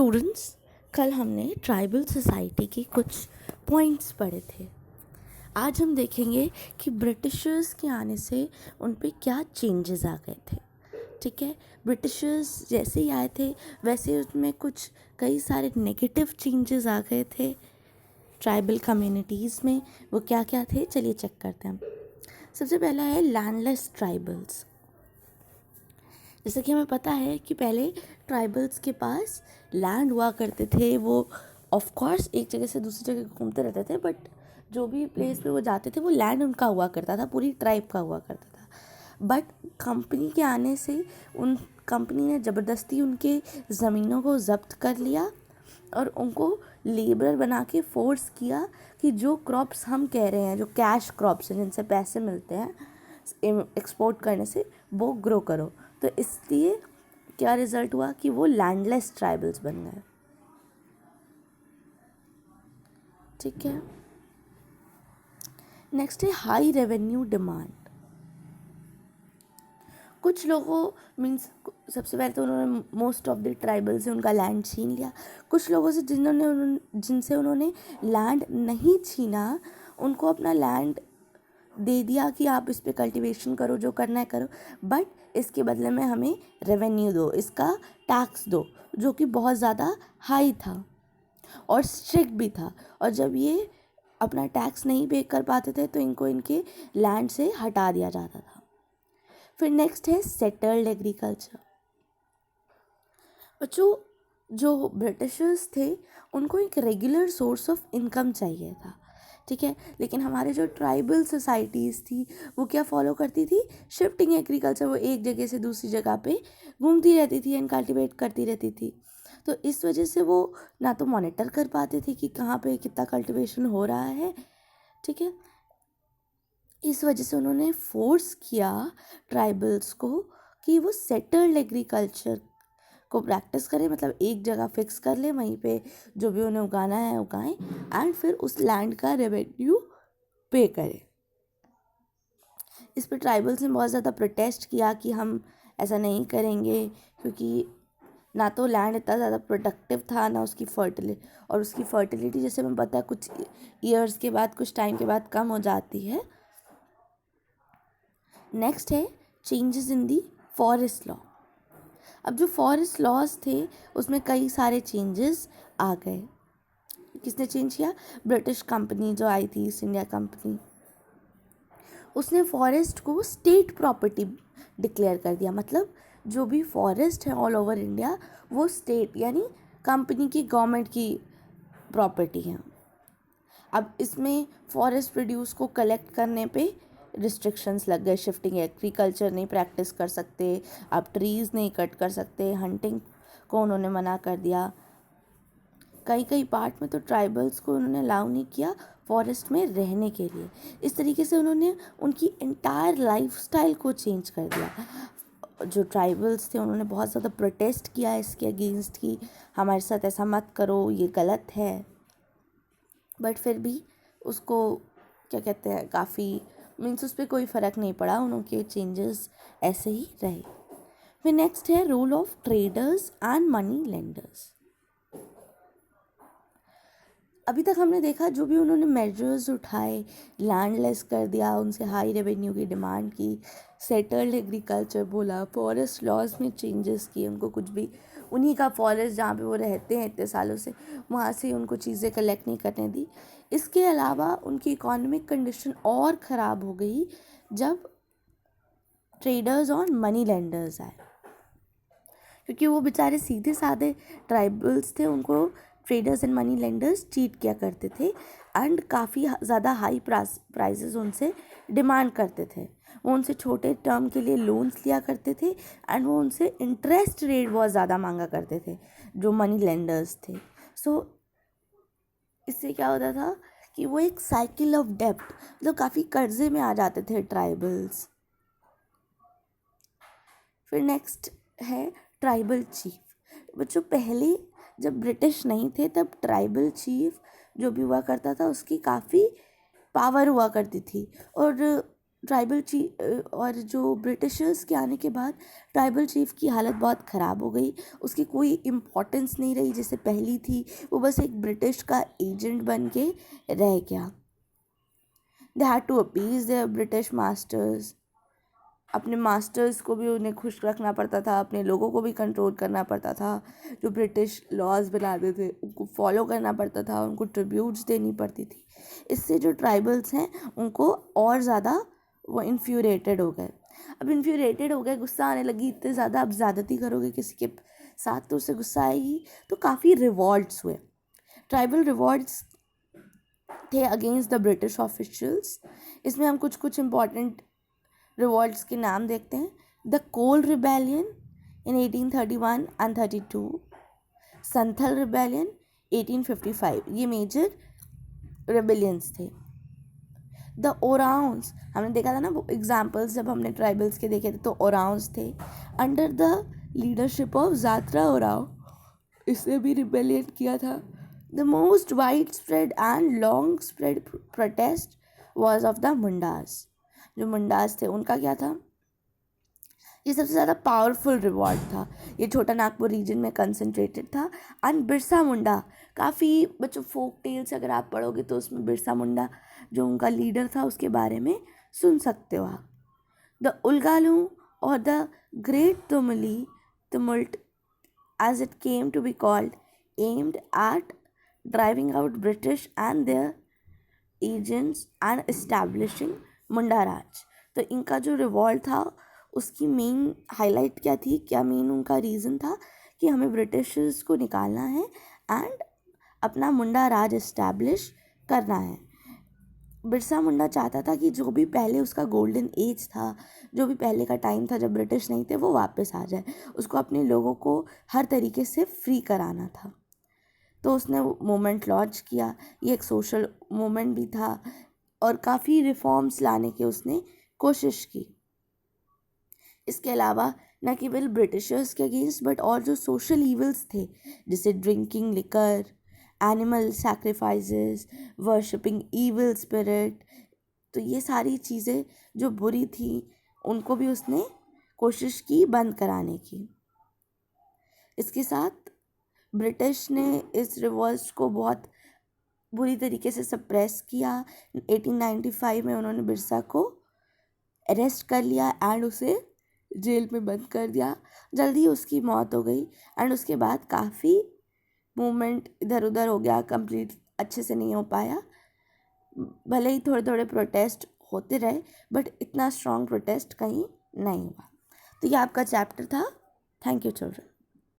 Students, कल हमने tribal society के कुछ पॉइंट्स पढ़े थे। आज हम देखेंगे कि ब्रिटिशर्स के आने से उन पे क्या चेंजेस आ गए थे। ठीक है, ब्रिटिशर्स जैसे ही आए थे वैसे उसमें कुछ कई सारे नेगेटिव चेंजेस आ गए थे ट्राइबल कम्युनिटीज़ में। वो क्या क्या थे, चलिए चेक करते हैं। सबसे पहला है लैंडलेस ट्राइबल्स। जैसे कि हमें पता है कि पहले ट्राइबल्स के पास लैंड हुआ करते थे। वो ऑफ कोर्स एक जगह से दूसरी जगह घूमते रहते थे, बट जो भी प्लेस पे वो जाते थे वो लैंड उनका हुआ करता था, पूरी ट्राइब का हुआ करता था। बट कंपनी के आने से उन कंपनी ने ज़बरदस्ती उनके ज़मीनों को ज़ब्त कर लिया और उनको लेबर बना के फोर्स किया कि जो क्रॉप्स हम कह रहे हैं, जो कैश क्रॉप्स हैं जिनसे पैसे मिलते हैं एक्सपोर्ट करने से, वो ग्रो करो। तो इसलिए क्या रिज़ल्ट हुआ कि वो लैंडलेस ट्राइबल्स बन गए। ठीक है, नेक्स्ट है हाई रेवेन्यू डिमांड। कुछ लोगों मीन्स सबसे पहले तो उन्होंने मोस्ट ऑफ द ट्राइबल से उनका लैंड छीन लिया। कुछ लोगों से जिनसे उन्होंने लैंड नहीं छीना, उनको अपना लैंड दे दिया कि आप इस पे कल्टीवेशन करो, जो करना है करो, बट इसके बदले में हमें रेवेन्यू दो, इसका टैक्स दो, जो कि बहुत ज़्यादा हाई था और स्ट्रिक्ट भी था। और जब ये अपना टैक्स नहीं पे कर पाते थे तो इनको इनके लैंड से हटा दिया जाता था। फिर नेक्स्ट है सेटल्ड एग्रीकल्चर। बच्चों, जो ब्रिटिशर्स थे उनको एक रेगुलर सोर्स ऑफ इनकम चाहिए था। ठीक है, लेकिन हमारे जो ट्राइबल सोसाइटीज़ थी वो क्या फॉलो करती थी, शिफ्टिंग एग्रीकल्चर। वो एक जगह से दूसरी जगह पे घूमती रहती थी एंड कल्टीवेट करती रहती थी। तो इस वजह से वो ना तो मॉनिटर कर पाते थे कि कहाँ पे कितना कल्टीवेशन हो रहा है। ठीक है, इस वजह से उन्होंने फोर्स किया ट्राइबल्स को कि वो सेटल्ड एग्रीकल्चर को प्रैक्टिस करें, मतलब एक जगह फिक्स कर ले, वहीं पे जो भी उन्हें उगाना है उगाएं एंड फिर उस लैंड का रेवेन्यू पे करें। इस पर ट्राइबल्स ने बहुत ज़्यादा प्रोटेस्ट किया कि हम ऐसा नहीं करेंगे, क्योंकि ना तो लैंड इतना ज़्यादा प्रोडक्टिव था, ना उसकी फर्टिलिटी जैसे हमें पता है कुछ ईयर्स के बाद, कुछ टाइम के बाद कम हो जाती है। नेक्स्ट है changes in the forest law. अब जो फॉरेस्ट लॉज थे उसमें कई सारे चेंजेस आ गए। किसने चेंज किया, ब्रिटिश कंपनी जो आई थी, ईस्ट इंडिया कंपनी, उसने फॉरेस्ट को स्टेट प्रॉपर्टी डिक्लेयर कर दिया। मतलब जो भी फॉरेस्ट है ऑल ओवर इंडिया वो स्टेट यानी कंपनी की, गवर्नमेंट की प्रॉपर्टी है। अब इसमें फॉरेस्ट प्रोड्यूस को कलेक्ट करने पे रिस्ट्रिक्शंस लग गए। शिफ्टिंग एग्रीकल्चर नहीं प्रैक्टिस कर सकते, आप ट्रीज़ नहीं कट कर सकते, हंटिंग को उन्होंने मना कर दिया। कई पार्ट में तो ट्राइबल्स को उन्होंने अलाउ नहीं किया फॉरेस्ट में रहने के लिए। इस तरीके से उन्होंने उनकी एंटायर लाइफस्टाइल को चेंज कर दिया। जो ट्राइबल्स थे उन्होंने बहुत ज़्यादा प्रोटेस्ट किया इसके अगेंस्ट कि हमारे साथ ऐसा मत करो, ये गलत है। बट फिर भी उसको क्या कहते हैं, काफ़ी मीन्स उस पर कोई फ़र्क नहीं पड़ा, उनके चेंजेस ऐसे ही रहे। फिर नेक्स्ट है role of traders and money lenders. अभी तक हमने देखा जो भी उन्होंने मेजर्स उठाए, लैंडलेस कर दिया, उनसे हाई रेवेन्यू की डिमांड की, सेटल्ड एग्रीकल्चर बोला, फॉरेस्ट लॉज में चेंजेस किए, उनको कुछ भी उन्हीं का फॉरेस्ट जहाँ पे वो रहते हैं इतने सालों से वहाँ से उनको चीज़ें कलेक्ट नहीं करने दी। इसके अलावा उनकी इकोनॉमिक कंडीशन और ख़राब हो गई जब ट्रेडर्स और मनी लेंडर्स आए, क्योंकि वो बेचारे सीधे साधे ट्राइबल्स थे, उनको traders and money lenders cheat किया करते थे एंड काफ़ी ज़्यादा हाई प्राइसेस उनसे डिमांड करते थे। वो उनसे छोटे टर्म के लिए लोन्स लिया करते थे एंड वो उनसे इंटरेस्ट रेट बहुत ज़्यादा मांगा करते थे जो मनी लेंडर्स थे। सो इससे क्या होता था कि वो एक साइकिल ऑफ डेब्ट, मतलब काफ़ी कर्जे में आ जाते थे ट्राइबल्स। फिर नेक्स्ट है ट्राइबल चीफ। बच्चों, पहले जब ब्रिटिश नहीं थे तब ट्राइबल चीफ जो भी हुआ करता था उसकी काफ़ी पावर हुआ करती थी और ट्राइबल चीफ और जो ब्रिटिशर्स के आने के बाद ट्राइबल चीफ की हालत बहुत ख़राब हो गई, उसकी कोई इम्पोर्टेंस नहीं रही जैसे पहली थी, वो बस एक ब्रिटिश का एजेंट बन के रह गया। They had to appease their British masters, अपने मास्टर्स को भी उन्हें खुश रखना पड़ता था, अपने लोगों को भी कंट्रोल करना पड़ता था, जो ब्रिटिश लॉज बनाते थे उनको फॉलो करना पड़ता था, उनको ट्रिब्यूट्स देनी पड़ती थी। इससे जो ट्राइबल्स हैं उनको और ज़्यादा वो इन्फ्यूरेटेड हो गए। अब इन्फ्यूरेटेड हो गए, गुस्सा आने लगी इतने ज़्यादा, अब ज़्यादती करोगे किसी के साथ तो उससे गुस्सा आएगी, तो काफ़ी रिवॉल्ट्स हुए। ट्राइबल रिवॉल्ट्स थे अगेंस्ट द ब्रिटिश ऑफिशियल्स। इसमें हम कुछ कुछ इम्पॉर्टेंट रिवॉल्ट्स के नाम देखते हैं। The Kol rebellion in 1831 and 32, Santhal rebellion 1855, ये मेजर रिबेलियंस थे। द ओराउंस, हमने देखा था ना वो एग्जाम्पल्स जब हमने ट्राइबल्स के देखे थे, तो ओराउंस थे अंडर द लीडरशिप ऑफ जात्रा ओराव, इसने भी रिबेलियन किया था। The most wide spread and long spread protest was of the Mundas, जो मुंडास थे उनका क्या था, ये सबसे ज़्यादा पावरफुल रिवॉल्ट था, ये छोटा नागपुर रीजन में कंसंट्रेटेड था। एंड बिरसा मुंडा, काफ़ी बच्चों फोक टेल्स अगर आप पढ़ोगे तो उसमें बिरसा मुंडा जो उनका लीडर था उसके बारे में सुन सकते हो आप। द उलगालू और the great tumult as it came to be called, aimed at driving out British and their agents and establishing मुंडा राज। तो इनका जो रिवॉल्ट था उसकी मेन हाईलाइट क्या थी, क्या मेन उनका रीज़न था कि हमें ब्रिटिशर्स को निकालना है एंड अपना मुंडा राज इस्टेब्लिश करना है। बिरसा मुंडा चाहता था कि जो भी पहले उसका गोल्डन एज था, जो भी पहले का टाइम था जब ब्रिटिश नहीं थे, वो वापस आ जाए, उसको अपने लोगों को हर तरीके से फ्री कराना था। तो उसने मूवमेंट लॉन्च किया, ये एक सोशल मूवमेंट भी था और काफ़ी रिफॉर्म्स लाने की उसने कोशिश की। इसके अलावा न केवल ब्रिटिशर्स के अगेंस्ट बट और जो सोशल ईवल्स थे जैसे drinking liquor, animal sacrifices, worshipping evil spirit, तो ये सारी चीज़ें जो बुरी थी उनको भी उसने कोशिश की बंद कराने की। इसके साथ ब्रिटिश ने इस रिवॉल्ट को बहुत बुरी तरीके से सप्रेस किया। 1895 में उन्होंने बिरसा को अरेस्ट कर लिया एंड उसे जेल में बंद कर दिया, जल्दी उसकी मौत हो गई। एंड उसके बाद काफ़ी मूवमेंट इधर उधर हो गया, कंप्लीट अच्छे से नहीं हो पाया, भले ही थोड़े थोड़े प्रोटेस्ट होते रहे बट इतना स्ट्रॉन्ग प्रोटेस्ट कहीं नहीं हुआ। तो ये आपका चैप्टर था। Thank you children.